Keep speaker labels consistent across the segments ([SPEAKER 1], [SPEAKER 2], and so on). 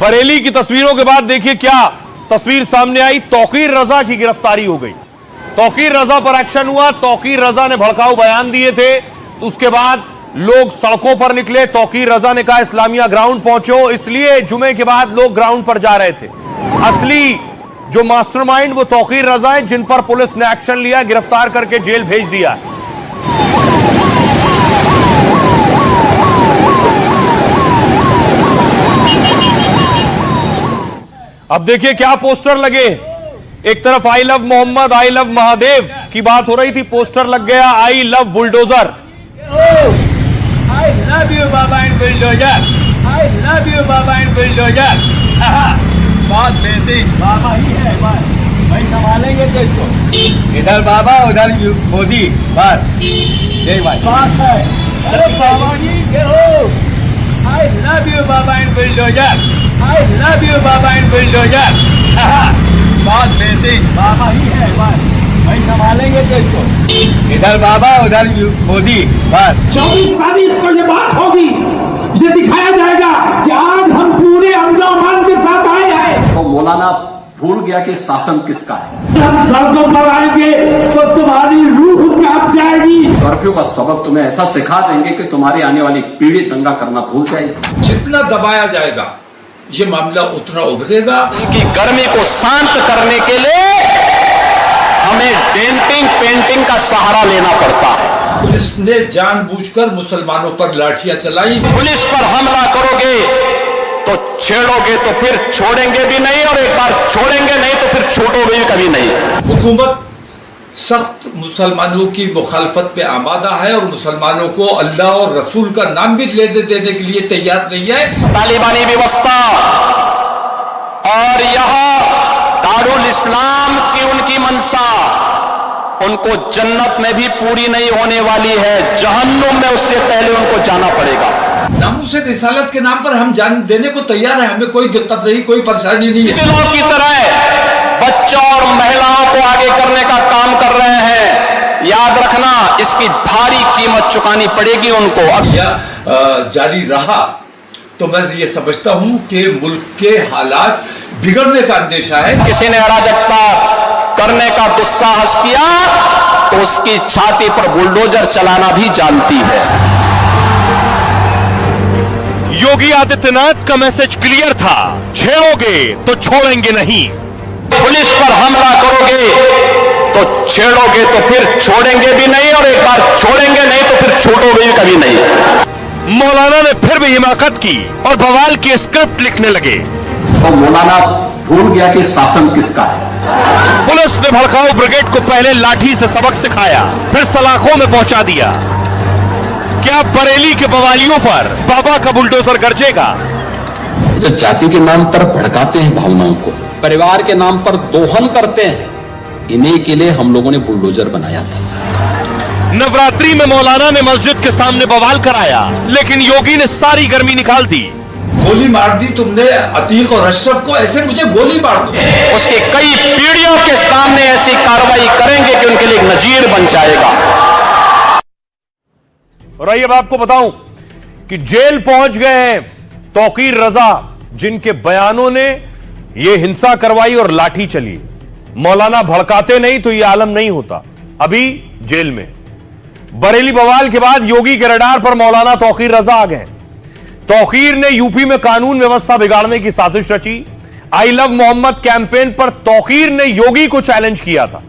[SPEAKER 1] बरेली की तस्वीरों के बाद देखिए क्या तस्वीर सामने आई। तौकीर रजा की गिरफ्तारी हो गई। तौकीर रजा पर एक्शन हुआ। तौकीर रजा ने भड़काऊ बयान दिए थे तो उसके बाद लोग सड़कों पर निकले। तौकीर रजा ने कहा इस्लामिया ग्राउंड पहुंचो, इसलिए जुमे के बाद लोग ग्राउंड पर जा रहे थे। असली जो मास्टरमाइंड वो तौकीर रजा है, जिन पर पुलिस ने एक्शन लिया, गिरफ्तार करके जेल भेज दिया। अब देखिए क्या पोस्टर लगे। एक तरफ I love Mohammad, I love Mahadev की बात हो रही थी, पोस्टर लग गया I love bulldozer.
[SPEAKER 2] I love you Baba and bulldozer, I love you Baba and bulldozer. बहुत बेहतरीन, बाबा ही है बस, भाई संभालेंगे तो इसको। इधर बाबा उधर मोदी, बस यही बात है। अरे बाबा जी के हो, आई love you Baba and bulldozer, I love you Baba and bulldozer. बहुत बेहतरीन, बाबा ही है बस, भाई संभालेंगे तो इसको। इधर बाबा उधर मोदी, बस।
[SPEAKER 3] 24 तारीख को ये बात होगी, ये दिखाया जाएगा कि आज हम पूरे अमन के साथ आए हैं।
[SPEAKER 4] तो मौलाना भूल गया कि शासन किसका है।
[SPEAKER 3] हम सड़कों पर आएंगे तो तुम्हारी रूह कांप जाएगी।
[SPEAKER 4] कर्फ्यू का सबक तुम्हें ऐसा सिखा देंगे कि तुम्हारी आने वाली पीढ़ी दंगा करना भूल जाएगी।
[SPEAKER 5] जितना दबाया जाएगा ये मामला उतना उभरेगा।
[SPEAKER 6] उनकी गर्मी को शांत करने के लिए हमें डेंटिंग पेंटिंग का सहारा लेना पड़ता है।
[SPEAKER 5] पुलिस ने जानबूझकर मुसलमानों पर लाठियां चलाई।
[SPEAKER 6] पुलिस पर हमला करोगे तो छेड़ोगे तो फिर छोड़ेंगे भी नहीं, और एक बार छोड़ेंगे नहीं तो फिर छोड़ोगे भी कभी नहीं।
[SPEAKER 5] हुकूमत सख्त मुसलमानों की मुखालफत पे आमादा है और मुसलमानों को अल्लाह और रसूल का नाम भी लेने देने के लिए तैयार नहीं है।
[SPEAKER 6] तालिबानी व्यवस्था और यह दारुल इस्लाम की उनकी मंशा उनको जन्नत में भी पूरी नहीं होने वाली है, जहन्नुम में उससे पहले उनको जाना पड़ेगा।
[SPEAKER 5] नामूस रिसालत के नाम पर हम जान देने को तैयार है, हमें कोई दिक्कत नहीं, कोई परेशानी नहीं है।
[SPEAKER 6] दिलों की तरह बच्चों और महिलाओं को आगे करने का काम कर रहे हैं। याद रखना, इसकी भारी कीमत चुकानी पड़ेगी उनको।
[SPEAKER 5] यह जारी रहा तो मैं ये समझता हूं कि मुल्क के हालात बिगड़ने का अंदेशा है।
[SPEAKER 6] किसी ने अराजकता करने का दुस्साहस किया तो उसकी छाती पर बुलडोजर चलाना भी जानती है।
[SPEAKER 1] योगी आदित्यनाथ का मैसेज क्लियर था, छेड़ोगे तो छोड़ेंगे नहीं।
[SPEAKER 6] पुलिस पर हमला करोगे तो छेड़ोगे तो फिर छोड़ेंगे भी नहीं, और एक बार छोड़ेंगे नहीं तो फिर छोड़ोगे भी कभी नहीं।
[SPEAKER 1] मौलाना ने फिर भी हिमाकत की और बवाल की स्क्रिप्ट लिखने लगे।
[SPEAKER 4] तो मौलाना भूल गया कि शासन किसका है।
[SPEAKER 1] पुलिस ने भड़काऊ ब्रिगेड को पहले लाठी से सबक सिखाया, फिर सलाखों में पहुंचा दिया। क्या बरेली के बवालियों पर बाबा का बुलडोजर गरजेगा?
[SPEAKER 7] जो जाति के नाम पर भड़काते हैं भावनाओं को, परिवार के नाम पर दोहन करते हैं, इन्हीं के लिए हम लोगों ने बुलडोजर बनाया था।
[SPEAKER 1] नवरात्रि में मौलाना ने मस्जिद के सामने बवाल कराया, लेकिन योगी ने सारी गर्मी निकाल दी।
[SPEAKER 5] गोली मार दी तुमने अतीक और अशरफ को, ऐसे मुझे गोली मार दो।
[SPEAKER 6] उसकी कई पीढ़ियों के सामने ऐसी कार्रवाई करेंगे कि उनके लिए एक नजीर बन जाएगा।
[SPEAKER 1] और आइए अब आपको बताऊं कि जेल पहुंच गए हैं तौकीर रजा, जिनके बयानों ने यह हिंसा करवाई और लाठी चली। मौलाना भड़काते नहीं तो यह आलम नहीं होता। अभी जेल में। बरेली बवाल के बाद योगी के रडार पर मौलाना तौकीर रजा आ गए। तौकीर ने यूपी में कानून व्यवस्था बिगाड़ने की साजिश रची। आई लव मोहम्मद कैंपेन पर तौकीर ने योगी को चैलेंज किया था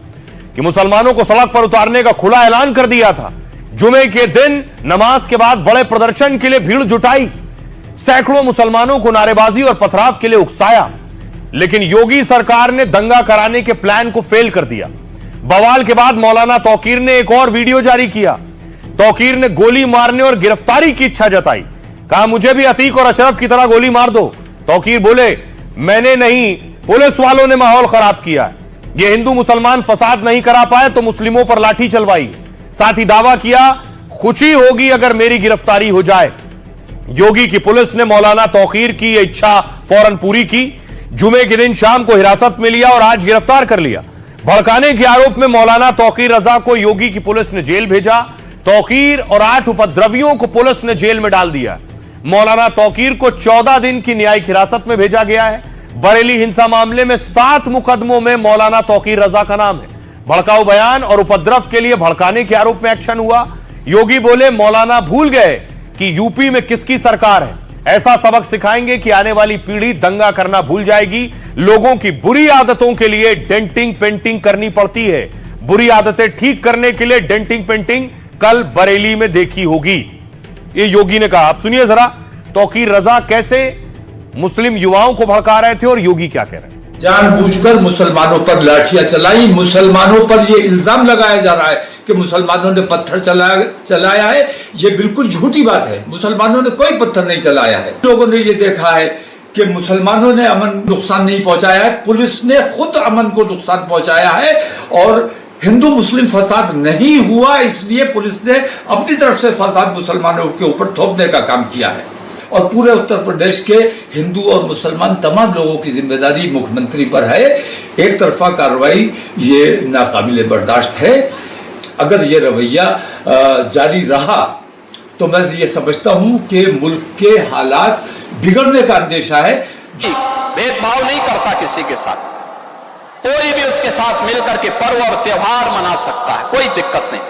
[SPEAKER 1] कि मुसलमानों को सड़क पर उतारने का खुला ऐलान कर दिया था। जुमे के दिन नमाज के बाद बड़े प्रदर्शन के लिए भीड़ जुटाई। सैकड़ों मुसलमानों को नारेबाजी और पथराव के लिए उकसाया, लेकिन योगी सरकार ने दंगा कराने के प्लान को फेल कर दिया। बवाल के बाद मौलाना तौकीर ने एक और वीडियो जारी किया। तौकीर ने गोली मारने और गिरफ्तारी की इच्छा जताई। कहा मुझे भी अतीक और अशरफ की तरह गोली मार दो। तौकीर बोले मैंने नहीं, पुलिस वालों ने माहौल खराब किया है। ये हिंदू मुसलमान फसाद नहीं करा पाए तो मुस्लिमों पर लाठी चलवाई। साथ ही दावा किया खुशी होगी अगर मेरी गिरफ्तारी हो जाए। योगी की पुलिस ने मौलाना तौकीर की यह इच्छा फौरन पूरी की। जुमे के दिन शाम को हिरासत में लिया और आज गिरफ्तार कर लिया। भड़काने के आरोप में मौलाना तौकीर रजा को योगी की पुलिस ने जेल भेजा। तौकीर और 8 उपद्रवियों को पुलिस ने जेल में डाल दिया। मौलाना तौकीर को 14 दिन की न्यायिक हिरासत में भेजा गया है। बरेली हिंसा मामले में 7 मुकदमों में मौलाना तौकीर रजा का नाम है। भड़काऊ बयान और उपद्रव के लिए भड़काने के आरोप में एक्शन हुआ। योगी बोले, मौलाना भूल गए कि यूपी में किसकी सरकार है। ऐसा सबक सिखाएंगे कि आने वाली पीढ़ी दंगा करना भूल जाएगी। लोगों की बुरी आदतों के लिए डेंटिंग पेंटिंग करनी पड़ती है। बुरी आदतें ठीक करने के लिए डेंटिंग पेंटिंग कल बरेली में देखी होगी, ये योगी ने कहा। आप सुनिए जरा, तौकीर रजा कैसे मुस्लिम युवाओं को भड़का रहे थे और योगी क्या कह रहे हैं।
[SPEAKER 5] जानबूझकर मुसलमानों पर लाठियां चलाई, मुसलमानों पर यह इल्जाम लगाया जा रहा है कि मुसलमानों ने पत्थर चलाया है। यह बिल्कुल झूठी बात है। मुसलमानों ने कोई पत्थर नहीं चलाया है। लोगों ने यह देखा है कि मुसलमानों ने अमन नुकसान नहीं पहुंचाया है, पुलिस ने खुद अमन को नुकसान पहुंचाया है। और हिंदू मुस्लिम फसाद नहीं हुआ, इसलिए पुलिस ने अपनी तरफ से फसाद मुसलमानों के ऊपर थोपने का काम किया है। और पूरे उत्तर प्रदेश के हिंदू और मुसलमान तमाम लोगों की जिम्मेदारी मुख्यमंत्री पर है। एक तरफा कार्रवाई ये नाकाबिले बर्दाश्त है। अगर ये रवैया जारी रहा तो मैं ये समझता हूं कि मुल्क के हालात बिगड़ने का अंदेशा है।
[SPEAKER 6] भेदभाव नहीं करता किसी के साथ, कोई भी उसके साथ मिलकर के पर्व और त्योहार मना सकता है, कोई दिक्कत नहीं।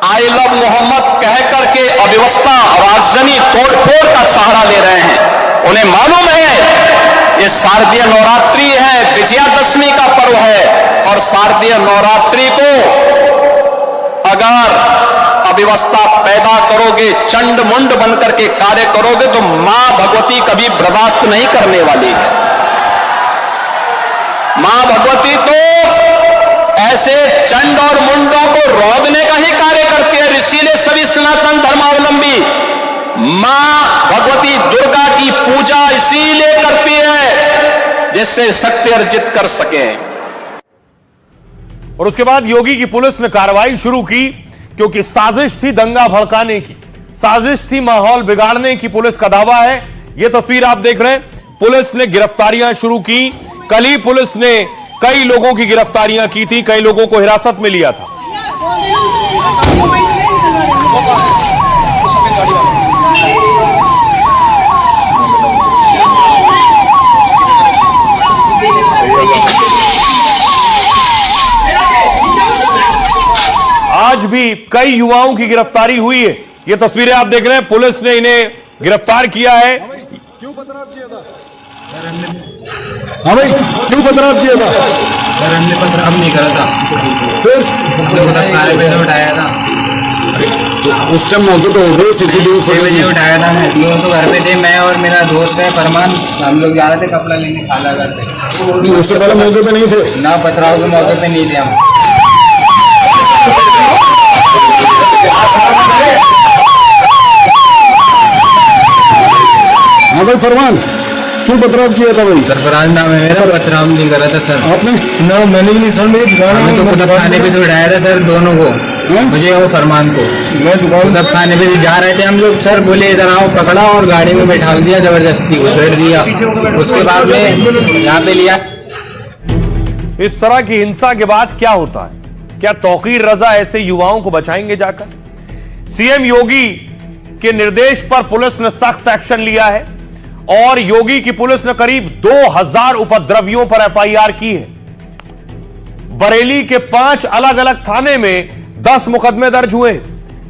[SPEAKER 6] आई लव मोहम्मद कह करके अव्यवस्था और आगजनी तोड़फोड़ का सहारा ले रहे हैं। उन्हें मालूम है ये शारदीय नवरात्रि है, विजयादशमी का पर्व है। और शारदीय नवरात्रि को अगर अव्यवस्था पैदा करोगे, चंड मुंड बनकर के कार्य करोगे तो मां भगवती कभी बर्दाश्त नहीं करने वाली है। मां भगवती तो ऐसे चंड और मुंडों को रोकने का ही कार्य करती है। इसीलिए सभी सनातन धर्मावलंबी मां भगवती दुर्गा की पूजा इसीलिए करती है जिससे शक्ति अर्जित कर सके।
[SPEAKER 1] और उसके बाद योगी की पुलिस ने कार्रवाई शुरू की, क्योंकि साजिश थी दंगा भड़काने की, साजिश थी माहौल बिगाड़ने की, पुलिस का दावा है। यह तस्वीर आप देख रहे हैं, पुलिस ने गिरफ्तारियां शुरू की। कल ही पुलिस ने कई लोगों की गिरफ्तारियां की थी, कई लोगों को हिरासत में लिया था। आज भी कई युवाओं की गिरफ्तारी हुई है। ये तस्वीरें आप देख रहे हैं, पुलिस ने इन्हें गिरफ्तार किया है।
[SPEAKER 8] क्यों पथराव किया था? हाँ भाई, क्यों पथराव किया था?
[SPEAKER 9] सर हमने पथराव नहीं करा था,
[SPEAKER 8] फिर
[SPEAKER 9] थाने पे उठाया था।
[SPEAKER 8] तो उस टाइम मौके पे हो गए, सीसीटीवी
[SPEAKER 9] फुटेज उठाया था। मैं लोगों तो घर पे थे, मैं और मेरा दोस्त है फरमान, हम लोग जा रहे थे कपड़ा लेने खाला घर पे।
[SPEAKER 8] उससे पहले मौके पे नहीं थे
[SPEAKER 9] ना, पथराव के मौके पे नहीं थे हम।
[SPEAKER 8] हाँ भाई फरमान, क्यों पथराव किया था भाई?
[SPEAKER 9] सरफराज नाम है मेरा, पथराव नहीं करा था सर।
[SPEAKER 8] आपने? ना मैंने भी नहीं सर, मेरी दुकान
[SPEAKER 9] तो खुद खाने पे से उठाया था सर, दोनों को, मुझे और फरमान को।
[SPEAKER 8] मैं दुकान
[SPEAKER 9] खुद खाने पे से जा रहे थे हम लोग, सर बोले इधर आओ, पकड़ा और गाड़ी में बैठा दिया, जबरदस्ती घुसेड़ दिया। उसके बाद में यहाँ पे लिया।
[SPEAKER 1] इस तरह की हिंसा के बाद क्या होता है? क्या तौकीर रजा ऐसे युवाओं को बचाएंगे जाकर? सीएम योगी के निर्देश पर पुलिस ने सख्त एक्शन लिया है और योगी की पुलिस ने करीब 2000 उपद्रवियों पर एफआईआर की है। बरेली के 5 अलग अलग थाने में 10 मुकदमे दर्ज हुए।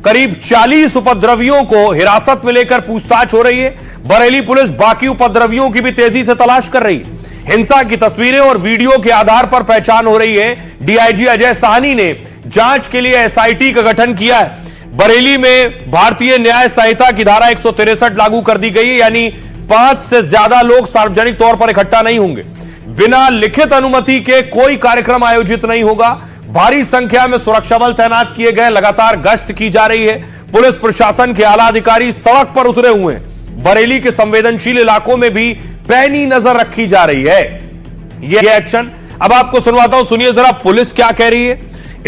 [SPEAKER 1] करीब 40 उपद्रवियों को हिरासत में लेकर पूछताछ हो रही है। बरेली पुलिस बाकी उपद्रवियों की भी तेजी से तलाश कर रही है। हिंसा की तस्वीरें और वीडियो के आधार पर पहचान हो रही है। डीआईजी अजय साहनी ने जांच के लिए एसआईटी का गठन किया है। बरेली में भारतीय न्याय संहिता की धारा 163 लागू कर दी गई है, यानी 5 से ज्यादा लोग सार्वजनिक तौर पर इकट्ठा नहीं होंगे। बिना लिखित अनुमति के कोई कार्यक्रम आयोजित नहीं होगा। भारी संख्या में सुरक्षा बल तैनात किए गए, लगातार गश्त की जा रही है। पुलिस प्रशासन के आला अधिकारी सड़क पर उतरे हुए हैं। बरेली के संवेदनशील इलाकों में भी पैनी नजर रखी जा रही है। यह एक्शन अब आपको सुनवाता हूं, सुनिए जरा पुलिस क्या कह रही है।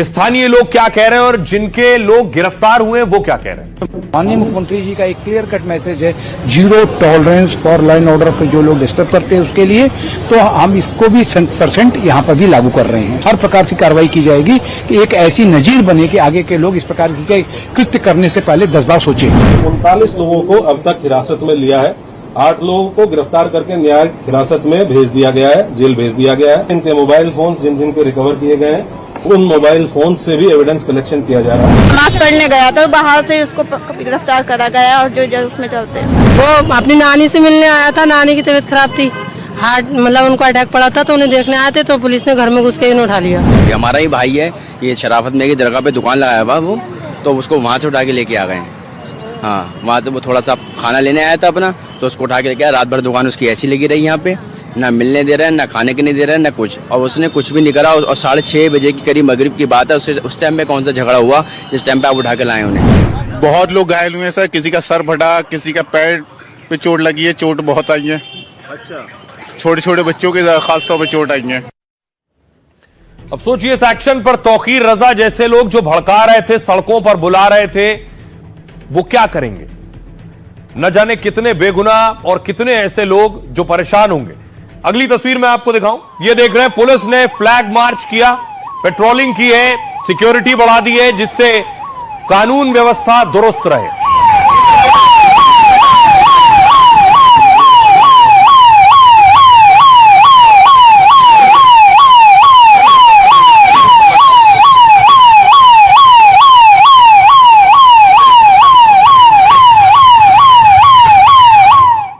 [SPEAKER 1] स्थानीय लोग क्या कह रहे हैं और जिनके लोग गिरफ्तार हुए वो क्या कह रहे हैं।
[SPEAKER 10] माननीय मुख्यमंत्री जी का एक क्लियर कट मैसेज है, 0 tolerance for law and order पे जो लोग डिस्टर्ब करते हैं उसके लिए, तो हम इसको भी 100% यहाँ पर भी लागू कर रहे हैं। हर प्रकार की कार्रवाई की जाएगी कि एक ऐसी नजीर बने कि आगे के लोग इस प्रकार के कृत्य करने से पहले 10 बार सोचें।
[SPEAKER 8] 39 लोगों को अब तक हिरासत में लिया है, 8 लोगों को गिरफ्तार करके न्यायिक हिरासत में भेज दिया गया है, जेल भेज दिया गया है। इनके मोबाइल फोन जिन जिन को रिकवर किए गए हैं उन मोबाइल फोन से भी एविडेंस कलेक्शन किया जा रहा है।
[SPEAKER 11] नमाज पढ़ने गया था, बाहर से उसको गिरफ्तार करा गया और जो उसमें चलते हैं।
[SPEAKER 12] वो अपनी नानी से मिलने आया था, नानी की तबीयत खराब थी, हार्ट मतलब उनको अटैक पड़ा था, तो उन्हें देखने आए थे, तो पुलिस ने घर में घुस के इन्हें उठा लिया।
[SPEAKER 9] ये हमारा ही भाई है, ये शराफत में की दरगाह पे दुकान लगाया हुआ वो, तो उसको वहाँ से उठा के लेके आ गए हैं। हाँ, वहाँ से वो थोड़ा सा खाना लेने आया था अपना, तो उसको उठा के लेके आया। रात भर दुकान उसकी ऐसी लगी रही यहाँ पे, ना मिलने दे रहा है, ना खाने के नहीं दे रहा है, ना कुछ। और उसने कुछ भी नहीं करा। और 6:30 बजे की करीब मगरिब की बात है, उस टाइम पे कौन सा झगड़ा हुआ जिस टाइम पे आप उठा के लाए उन्हें।
[SPEAKER 13] बहुत लोग घायल हुए हैं सर, किसी का सर फटा, किसी का पैर पे चोट लगी है, चोट बहुत आई है। अच्छा, छोटे छोटे बच्चों के खासतौर पर चोट आई है।
[SPEAKER 1] अब सोचिए इस एक्शन पर तौकीर रजा जैसे लोग जो भड़का रहे थे, सड़कों पर बुला रहे थे, वो क्या करेंगे। न जाने कितने बेगुनाह और कितने ऐसे लोग जो परेशान होंगे। अगली तस्वीर मैं आपको दिखाऊं। ये देख रहे हैं, पुलिस ने फ्लैग मार्च किया, पेट्रोलिंग की है, सिक्योरिटी बढ़ा दी है, जिससे कानून व्यवस्था दुरुस्त रहे।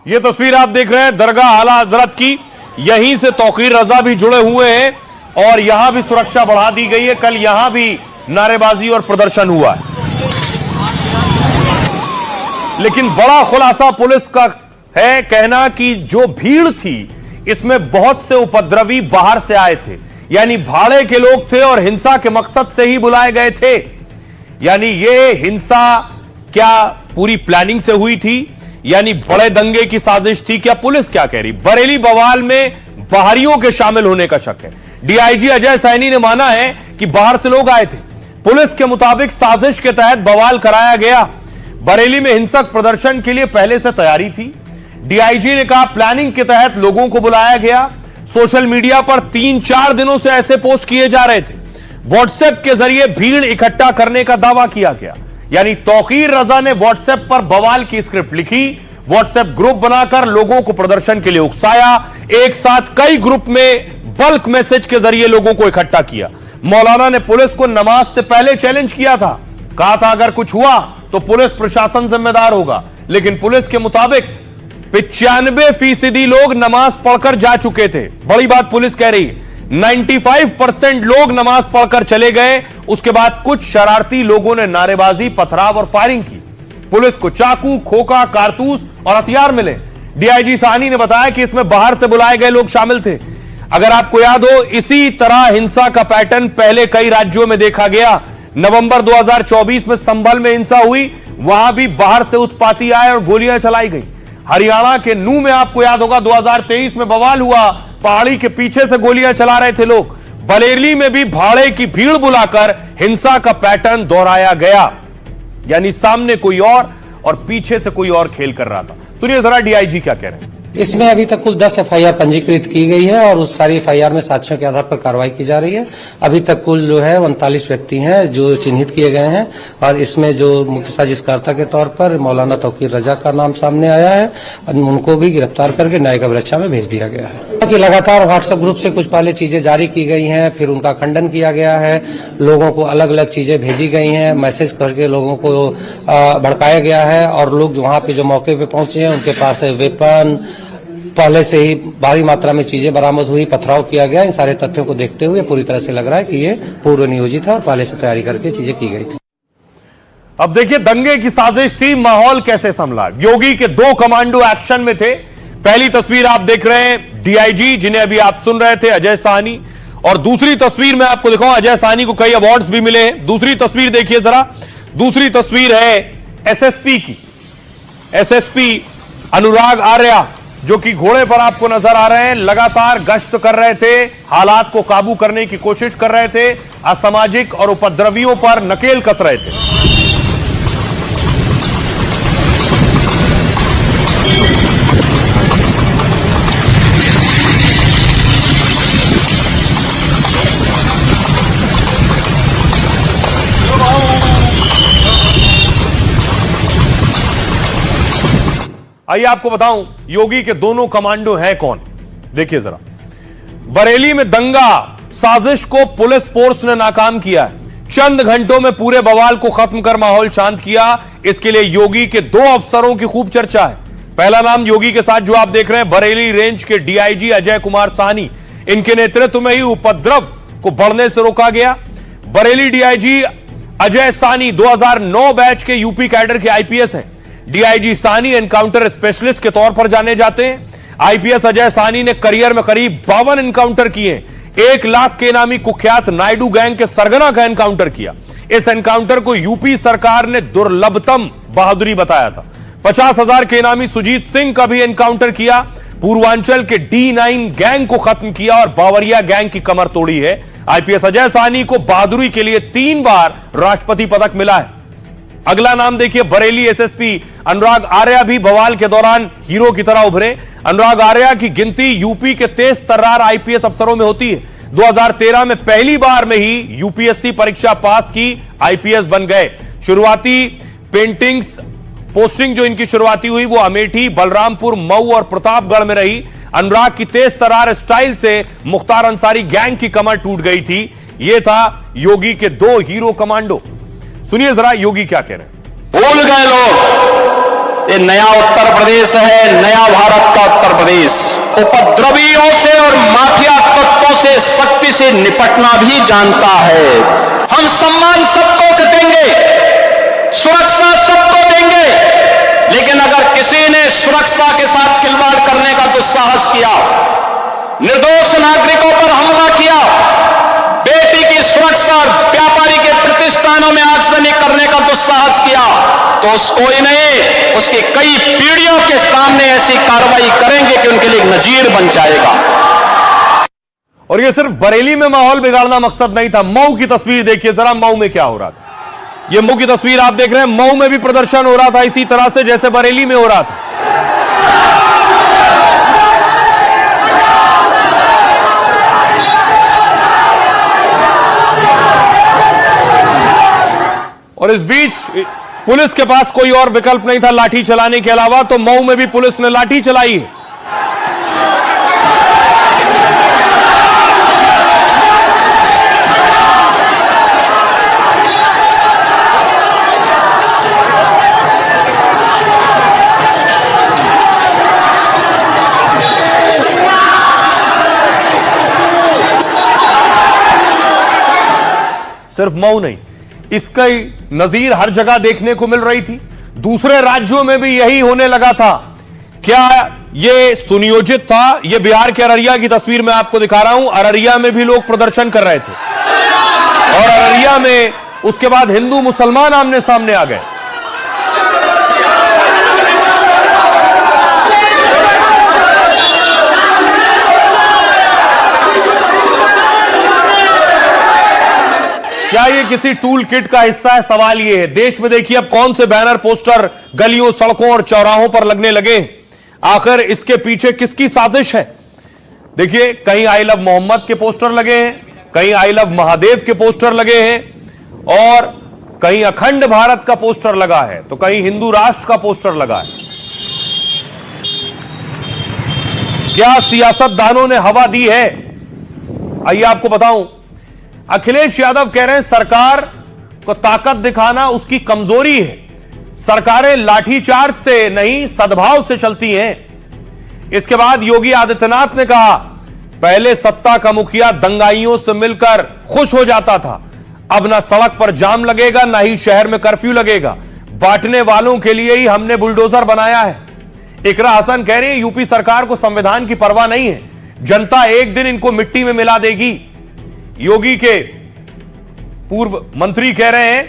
[SPEAKER 1] ये तस्वीर आप देख रहे हैं दरगाह आला हजरत की, यहीं से तौकीर रजा भी जुड़े हुए हैं और यहां भी सुरक्षा बढ़ा दी गई है। कल यहां भी नारेबाजी और प्रदर्शन हुआ है, लेकिन बड़ा खुलासा पुलिस का है कहना कि जो भीड़ थी इसमें बहुत से उपद्रवी बाहर से आए थे, यानी भाड़े के लोग थे और हिंसा के मकसद से ही बुलाए गए थे। यानी ये हिंसा क्या पूरी प्लानिंग से हुई थी, यानी बड़े दंगे की साजिश थी क्या? पुलिस क्या कह रही? बरेली बवाल में बाहरियों के शामिल होने का शक है। डीआईजी अजय सैनी ने माना है कि बाहर से लोग आए थे। पुलिस के मुताबिक साजिश के तहत बवाल कराया गया। बरेली में हिंसक प्रदर्शन के लिए पहले से तैयारी थी। डीआईजी ने कहा प्लानिंग के तहत लोगों को बुलाया गया। सोशल मीडिया पर 3-4 दिनों से ऐसे पोस्ट किए जा रहे थे। व्हाट्सएप के जरिए भीड़ इकट्ठा करने का दावा किया गया। यानी तौकीर रजा ने व्हाट्सएप पर बवाल की स्क्रिप्ट लिखी, व्हाट्सएप ग्रुप बनाकर लोगों को प्रदर्शन के लिए उकसाया, एक साथ कई ग्रुप में बल्क मैसेज के जरिए लोगों को इकट्ठा किया। मौलाना ने पुलिस को नमाज से पहले चैलेंज किया था, कहा था अगर कुछ हुआ तो पुलिस प्रशासन जिम्मेदार होगा, लेकिन पुलिस के मुताबिक 95% लोग नमाज पढ़कर जा चुके थे। बड़ी बात पुलिस कह रही है, 95% लोग नमाज पढ़कर चले गए। उसके बाद कुछ शरारती लोगों ने नारेबाजी, पथराव और फायरिंग की। पुलिस को चाकू, खोखा, कारतूस और हथियार मिले। डीआईजी साहनी ने बताया कि इसमें बाहर से बुलाए गए लोग शामिल थे। अगर आपको याद हो, इसी तरह हिंसा का पैटर्न पहले कई राज्यों में देखा गया। नवंबर 2024 में संभल में हिंसा हुई, वहां भी बाहर से उत्पाती आए और गोलियां चलाई गई। हरियाणा के नूह में आपको याद होगा 2023 में बवाल हुआ, पहाड़ी के पीछे से गोलियां चला रहे थे लोग। बरेली में भी भाड़े की भीड़ बुलाकर हिंसा का पैटर्न दोहराया गया, यानी सामने कोई और पीछे से कोई और खेल कर रहा था। सुनिए जरा डीआईजी क्या कह रहे हैं।
[SPEAKER 14] इसमें अभी तक कुल 10 एफआईआर पंजीकृत की गई है और उस सारी एफआईआर में साक्ष्यों के आधार पर कार्रवाई की जा रही है। अभी तक कुल जो है 39 व्यक्ति हैं जो चिन्हित किए गए हैं और इसमें जो मुख्य साजिशकर्ता के तौर पर मौलाना तौकीर रजा का नाम सामने आया है, उनको भी गिरफ्तार करके न्यायिक अभिरक्षा में भेज दिया गया है। कि लगातार व्हाट्सएप ग्रुप से कुछ पहले चीजें जारी की गई हैं, फिर उनका खंडन किया गया है, लोगों को अलग अलग चीजें भेजी गई हैं, मैसेज करके लोगों को भड़काया गया है और लोग वहां पे जो मौके पे पहुंचे हैं उनके पास वेपन, पहले से ही भारी मात्रा में चीजें बरामद हुई, पथराव किया गया। इन सारे तथ्यों को देखते हुए पूरी तरह से लग रहा है कि ये पूर्व नियोजित है और पहले से तैयारी करके चीजें की गई थी।
[SPEAKER 1] अब देखिए दंगे की साजिश थी, माहौल कैसे संभला। योगी के 2 कमांडो एक्शन में थे। पहली तस्वीर आप देख रहे हैं डीआईजी, जिन्हें अभी आप सुन रहे थे, अजय साहनी, और दूसरी तस्वीर मैं आपको दिखाऊं, अजय साहनी को कई अवार्ड्स भी मिले हैं। दूसरी तस्वीर देखिए जरा, दूसरी तस्वीर है एसएसपी की। एसएसपी अनुराग आर्या जो कि घोड़े पर आपको नजर आ रहे हैं, लगातार गश्त कर रहे थे, हालात को काबू करने की कोशिश कर रहे थे, असामाजिक और उपद्रवियों पर नकेल कस रहे थे। आइए आपको बताऊं योगी के दोनों कमांडो हैं कौन। देखिए जरा, बरेली में दंगा साजिश को पुलिस फोर्स ने नाकाम किया है। चंद घंटों में पूरे बवाल को खत्म कर माहौल शांत किया। इसके लिए योगी के 2 अफसरों की खूब चर्चा है। पहला नाम योगी के साथ जो आप देख रहे हैं, बरेली रेंज के डीआईजी अजय कुमार साहनी। इनके नेतृत्व में ही उपद्रव को बढ़ने से रोका गया। बरेली डीआईजी अजय साहनी 2009 बैच के यूपी कैडर के आईपीएस हैं। डीआईजी साहनी एनकाउंटर स्पेशलिस्ट के तौर पर जाने जाते हैं। आईपीएस अजय साहनी ने करियर में करीब 52 एनकाउंटर किए। 1 लाख के नामी कुख्यात नायडू गैंग के सरगना का एनकाउंटर किया। इस एनकाउंटर को यूपी सरकार ने दुर्लभतम बहादुरी बताया था। 50,000 के नामी सुजीत सिंह का भी एनकाउंटर किया। पूर्वांचल के D9 गैंग को खत्म किया और बावरिया गैंग की कमर तोड़ी है। आईपीएस अजय साहनी को बहादुरी के लिए 3 बार राष्ट्रपति पदक मिला है। अगला नाम देखिए, बरेली एसएसपी अनुराग आर्या भी बवाल के दौरान हीरो की तरह उभरे। अनुराग आर्या की गिनती यूपी के तेज तर्रार आईपीएस अफसरों में होती है। 2013 में पहली बार में ही यूपीएससी परीक्षा पास की आईपीएस बन गए। शुरुआती पोस्टिंग जो इनकी शुरुआती हुई वो अमेठी, बलरामपुर, मऊ और प्रतापगढ़ में रही। अनुराग की तेज तर्रार स्टाइल से मुख्तार अंसारी गैंग की कमर टूट गई थी। यह था योगी के 2 हीरो कमांडो। सुनिए जरा योगी क्या कह रहे हैं।
[SPEAKER 6] भूल गए लोग, ये नया उत्तर प्रदेश है, नया भारत का उत्तर प्रदेश। उपद्रवियों से और माफिया तत्वों से सख्ती से निपटना भी जानता है। हम सम्मान सबको देंगे, सुरक्षा सबको देंगे, लेकिन अगर किसी ने सुरक्षा के साथ खिलवाड़ करने का दुस्साहस किया, निर्दोष नागरिकों पर हमला किया, बेटी की सुरक्षा, व्यापारी के प्रतिष्ठानों में आगजनी करने का दुस्साहस किया, तो कोई नहीं, उसकी कई पीढ़ियों के सामने ऐसी कार्रवाई करेंगे कि उनके लिए नजीर बन जाएगा।
[SPEAKER 1] और यह सिर्फ बरेली में माहौल बिगाड़ना मकसद नहीं था। मऊ की तस्वीर देखिए जरा, मऊ में क्या हो रहा था। यह मऊ की तस्वीर आप देख रहे हैं। मऊ में भी प्रदर्शन हो रहा था इसी तरह से जैसे बरेली में हो रहा था। और इस बीच पुलिस के पास कोई और विकल्प नहीं था लाठी चलाने के अलावा, तो मऊ में भी पुलिस ने लाठी चलाई है। सिर्फ मऊ नहीं, इसका नजीर हर जगह देखने को मिल रही थी। दूसरे राज्यों में भी यही होने लगा था। क्या यह सुनियोजित था? यह बिहार के अररिया की तस्वीर मैं आपको दिखा रहा हूं। अररिया में भी लोग प्रदर्शन कर रहे थे और अररिया में उसके बाद हिंदू मुसलमान आमने सामने आ गए। क्या ये किसी टूल किट का हिस्सा है? सवाल ये है। देश में देखिए अब कौन से बैनर पोस्टर गलियों, सड़कों और चौराहों पर लगने लगे। आखिर इसके पीछे किसकी साजिश है? देखिए, कहीं आई लव मोहम्मद के पोस्टर लगे हैं, कहीं आई लव महादेव के पोस्टर लगे हैं और कहीं अखंड भारत का पोस्टर लगा है, तो कहीं हिंदू राष्ट्र का पोस्टर लगा है। क्या सियासतदानों ने हवा दी है? आइए आपको बताऊं। अखिलेश यादव कह रहे हैं सरकार को ताकत दिखाना उसकी कमजोरी है। सरकारें लाठीचार्ज से नहीं, सद्भाव से चलती हैं। इसके बाद योगी आदित्यनाथ ने कहा, पहले सत्ता का मुखिया दंगाइयों से मिलकर खुश हो जाता था, अब ना सड़क पर जाम लगेगा ना ही शहर में कर्फ्यू लगेगा, बांटने वालों के लिए ही हमने बुलडोजर बनाया है। इकरा हसन कह रही है यूपी सरकार को संविधान की परवाह नहीं है, जनता एक दिन इनको मिट्टी में मिला देगी। योगी के पूर्व मंत्री कह रहे हैं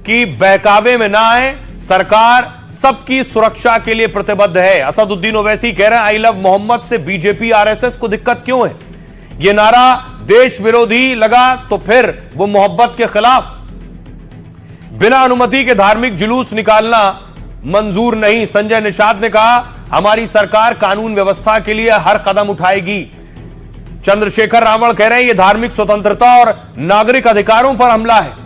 [SPEAKER 1] कि बहकावे में ना आए, सरकार सबकी सुरक्षा के लिए प्रतिबद्ध है। असदुद्दीन ओवैसी कह रहे हैं आई लव मोहम्मद से बीजेपी आरएसएस को दिक्कत क्यों है? यह नारा देश विरोधी लगा तो फिर वो मोहब्बत के खिलाफ। बिना अनुमति के धार्मिक जुलूस निकालना मंजूर नहीं। संजय निषाद ने कहा हमारी सरकार कानून व्यवस्था के लिए हर कदम उठाएगी। चंद्रशेखर रावण कह रहे हैं यह धार्मिक स्वतंत्रता और नागरिक अधिकारों पर हमला है।